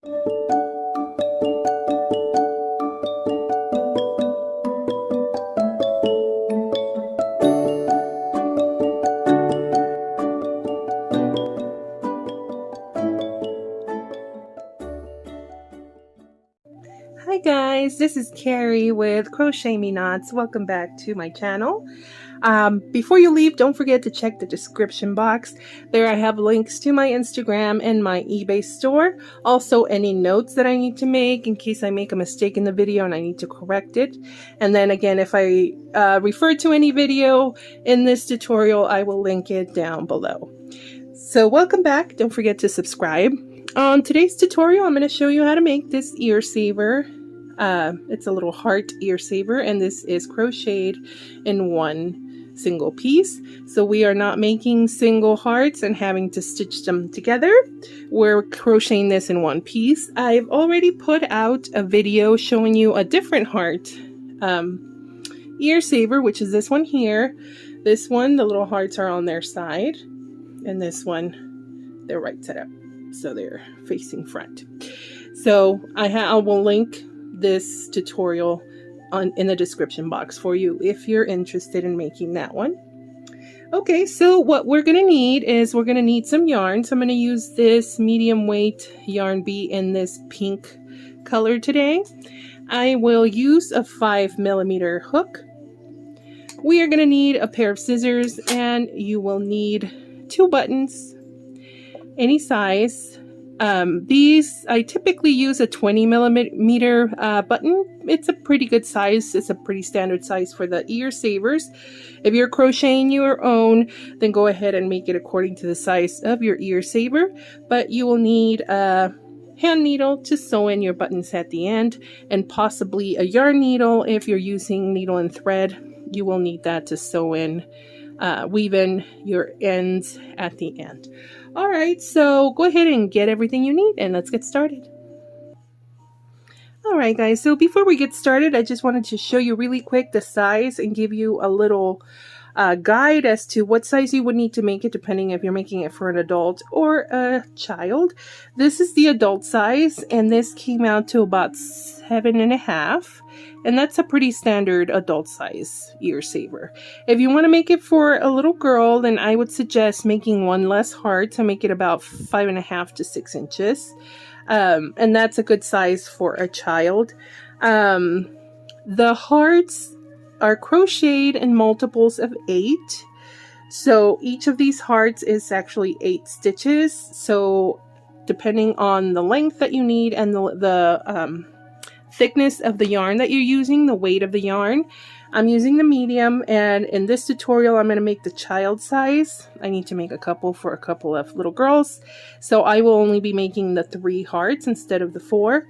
Hi guys, this is Kari with Crochet Me Knots. Welcome back to my channel. Before you leave, don't forget to check the description box. There I have links to my Instagram and my eBay store. Also any notes that I need to make in case I make a mistake in the video and I need to correct it. And then again, if I refer to any video in this tutorial, I will link it down below. So welcome back. Don't forget to subscribe. On today's tutorial, I'm going to show you how to make this ear saver. It's a little heart ear saver, and this is crocheted in one single piece. So we are not making single hearts and having to stitch them together. We're crocheting this in one piece. I've already put out a video showing you a different heart ear saver, which is this one here. This one, the little hearts are on their side, and this one, they're right side up. So they're facing front. So I will link this tutorial in the description box for you if you're interested in making that one. Okay, so what we're going to need is we're going to need some yarn. So I'm going to use this medium weight yarn bee in this pink color today. I will use a 5mm hook. We are going to need a pair of scissors, and you will need 2 buttons, any size. These, I typically use a 20mm button. It's a pretty good size. It's a pretty standard size for the ear savers. If you're crocheting your own, then go ahead and make it according to the size of your ear saver. But you will need a hand needle to sew in your buttons at the end, and possibly a yarn needle. If you're using needle and thread, you will need that to sew in, weave in your ends at the end. All right, so go ahead and get everything you need, and let's get started. All right, guys, so before we get started, I just wanted to show you really quick the size and give you a little guide as to what size you would need to make it, depending if you're making it for an adult or a child. This is the adult size, and this came out to about 7.5. And that's a pretty standard adult size ear saver. If you want to make it for a little girl, then I would suggest making one less heart to make it about 5.5 to 6 inches. And that's a good size for a child. The hearts are crocheted in multiples of 8. So each of these hearts is actually 8 stitches. So depending on the length that you need and the thickness of the yarn that you're using, the weight of the yarn, I'm using the medium, and in this tutorial I'm going to make the child size. I need to make a couple for a couple of little girls, so I will only be making the 3 hearts instead of the 4.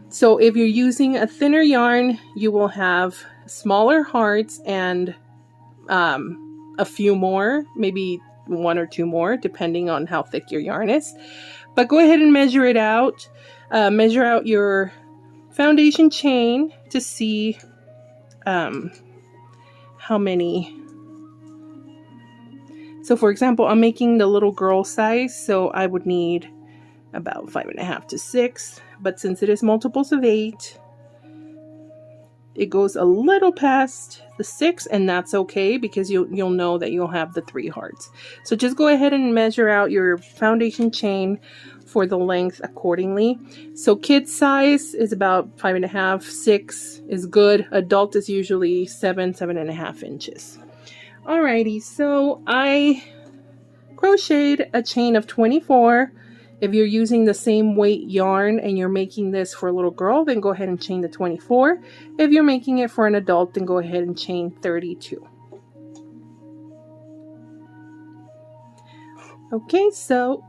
So if you're using a thinner yarn, you will have smaller hearts and a few more, maybe 1 or 2 more, depending on how thick your yarn is. But go ahead and measure it out. Measure out your foundation chain to see how many. So for example, I'm making the little girl size, so I would need about 5.5 to 6, but since it is multiples of 8, it goes a little past the 6, and that's okay, because you'll know that you'll have the 3 hearts. So just go ahead and measure out your foundation chain for the length accordingly. So kid size is about 5.5, 6 is good. Adult is usually 7.5 inches. Alrighty, so I crocheted a chain of 24. If you're using the same weight yarn and you're making this for a little girl, then go ahead and chain the 24. If you're making it for an adult, then go ahead and chain 32. Okay, so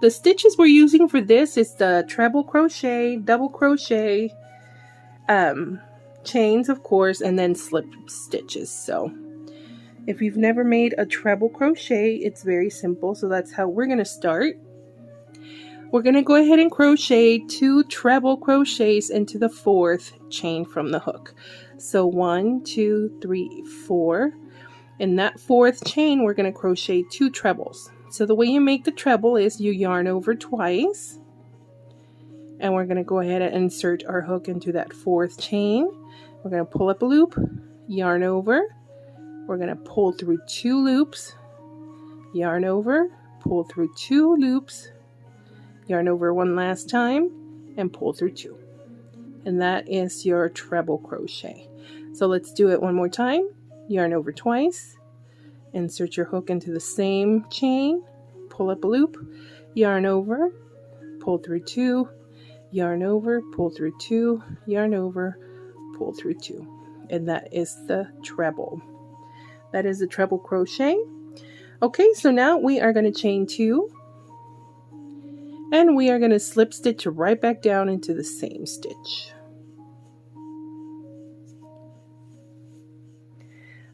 the stitches we're using for this is the treble crochet, double crochet, chains, of course, and then slip stitches. So if you've never made a treble crochet, it's very simple. So that's how we're going to start. We're going to go ahead and crochet 2 treble crochets into the 4th chain from the hook. So 1, 2, 3, 4. In that 4th chain, we're going to crochet 2 trebles. So the way you make the treble is you yarn over twice, and we're going to go ahead and insert our hook into that 4th chain. We're going to pull up a loop, yarn over, we're going to pull through 2 loops, yarn over, pull through 2 loops, yarn over one last time, and pull through 2. And that is your treble crochet. So let's do it one more time. Yarn over twice, insert your hook into the same chain, pull up a loop, yarn over, pull through 2, yarn over, pull through 2, yarn over, pull through 2. And that is the treble. That is the treble crochet. Okay, so now we are going to chain 2, and we are going to slip stitch right back down into the same stitch.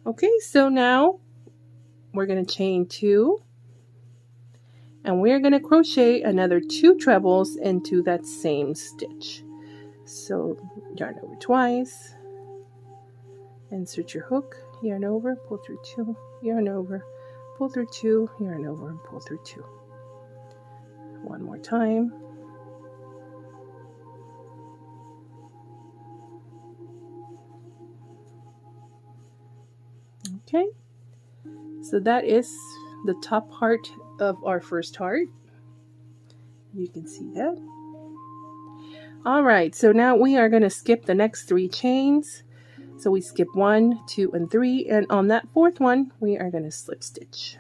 Okay, so now we're going to chain 2, and we're going to crochet another 2 trebles into that same stitch. So yarn over twice, insert your hook, yarn over, pull through 2, yarn over, pull through 2, yarn over, and pull through 2. One more time. Okay, so that is the top part of our first heart. You can see that. All right, so now we are going to skip the next 3 chains. So we skip 1, 2, and 3, and on that 4th one, we are going to slip stitch.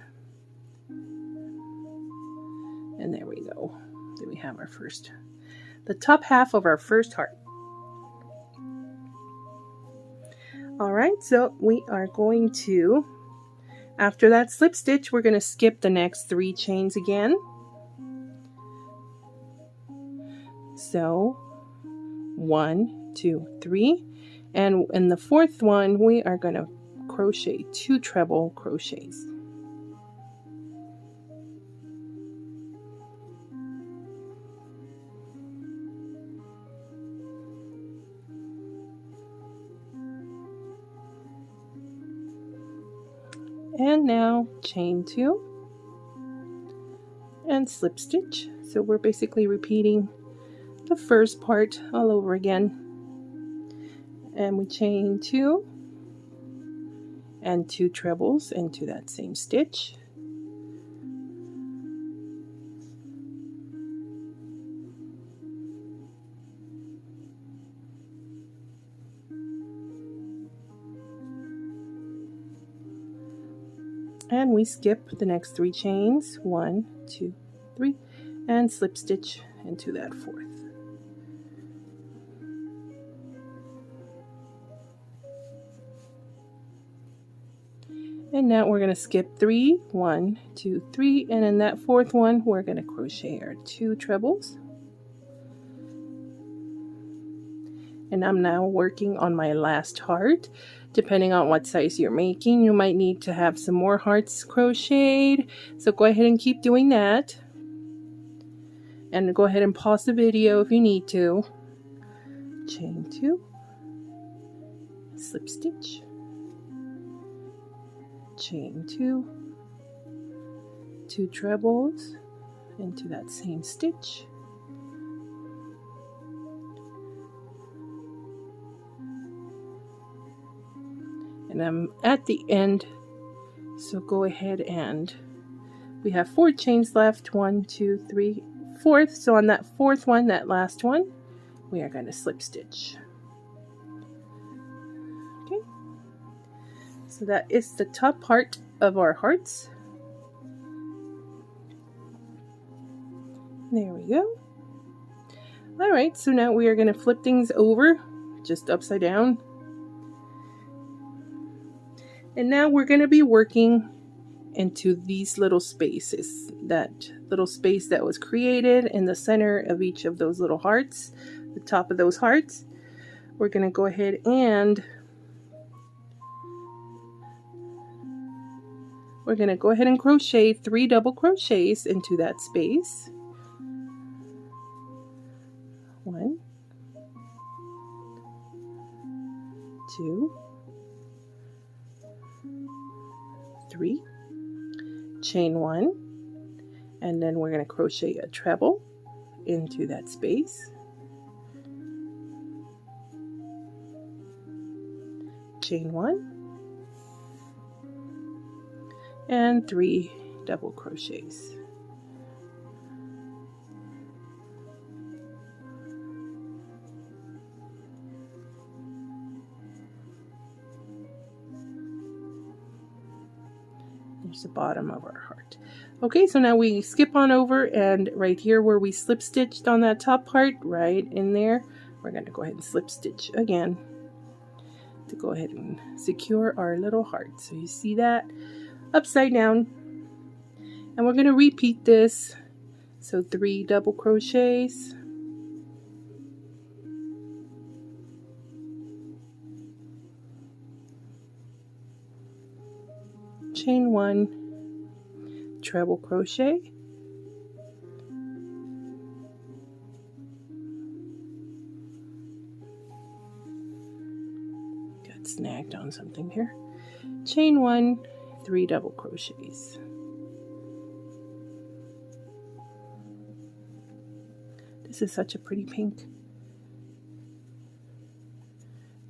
And there we go. There we have our first, the top half of our first heart. All right, so we are going to, after that slip stitch, we're going to skip the next 3 chains again. So 1, 2, 3, and in the 4th one, we are going to crochet 2 treble crochets. And now chain 2 and slip stitch. So we're basically repeating the first part all over again. And we chain 2 and 2 trebles into that same stitch. And we skip the next 3 chains, 1, 2, 3, and slip stitch into that 4th. And now we're going to skip 3, 1, 2, 3, and in that 4th one, we're going to crochet our 2 trebles. And I'm now working on my last heart. Depending on what size you're making, you might need to have some more hearts crocheted. So go ahead and keep doing that. And go ahead and pause the video if you need to. Chain 2, slip stitch, chain 2, 2 trebles into that same stitch. And I'm at the end, so go ahead and we have 4 chains left, 1, 2, 3, 4th. So on that 4th one, that last one, we are going to slip stitch. Okay, so that is the top part of our hearts. There we go. All right, so now we are going to flip things over, just upside down. And now we're going to be working into these little spaces, that little space that was created in the center of each of those little hearts, the top of those hearts. We're going to go ahead and crochet 3 double crochets into that space. 1, 2, 3, chain 1, And then we're going to crochet a treble into that space. Chain 1 and 3 double crochets. There's the bottom of our heart. Okay, so now we skip on over, and right here where we slip stitched on that top part, right in there, we're going to go ahead and slip stitch again to go ahead and secure our little heart. So you see that upside down, and we're going to repeat this. So 3 double crochets, chain 1, treble crochet, got snagged on something here, chain 1, 3 double crochets. This is such a pretty pink.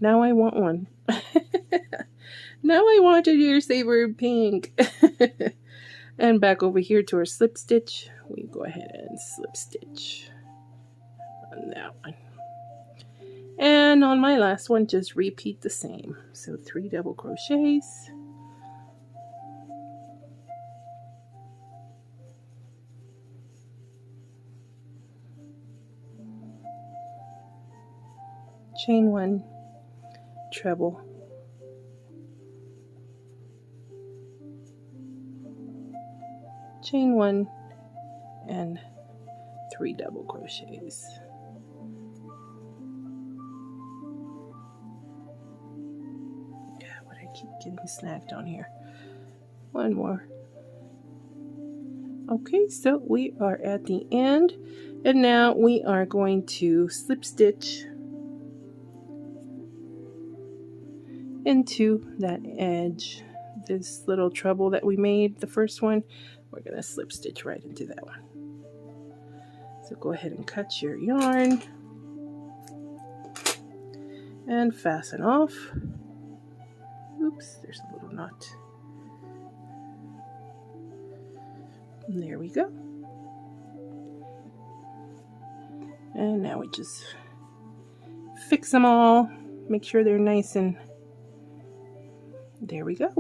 Now I want one. Now I want a Dear Saver pink. And back over here to our slip stitch, we go ahead and slip stitch on that one. And on my last one, just repeat the same. So 3 double crochets, chain 1, treble, chain 1, and 3 double crochets. Yeah, but I keep getting snagged on here. One more. Okay, so we are at the end, and now we are going to slip stitch into that edge. This little treble that we made, the first one, we're going to slip stitch right into that one. So go ahead and cut your yarn and fasten off. Oops, there's a little knot. And there we go. And now we just fix them all, make sure they're nice, and there we go.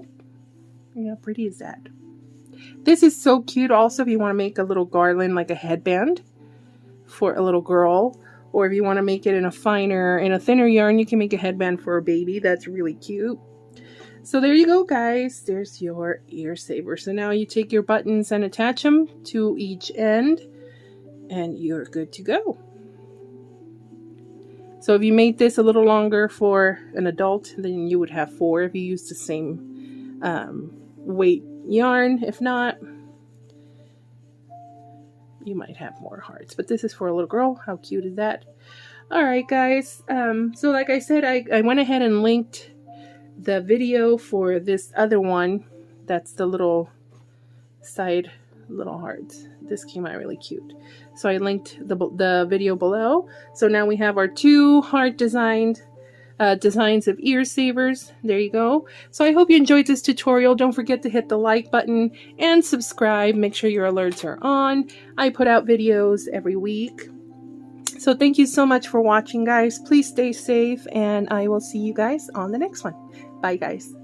How pretty is that? This is so cute also if you want to make a little garland, like a headband for a little girl, or if you want to make it in a thinner yarn, you can make a headband for a baby. That's really cute. So there you go, guys. There's your ear saver. So now you take your buttons and attach them to each end, and you're good to go. So if you made this a little longer for an adult, then you would have 4 if you used the same weight yarn. If not, you might have more hearts. But this is for a little girl. How cute is that? All right, guys. So like I said, I went ahead and linked the video for this other one. That's the little side little hearts. This came out really cute. So I linked the video below. So now we have our 2 heart designs of ear savers. There you go. So I hope you enjoyed this tutorial. Don't forget to hit the like button and subscribe. Make sure your alerts are on. I put out videos every week. So thank you so much for watching, guys. Please stay safe, and I will see you guys on the next one. Bye, guys.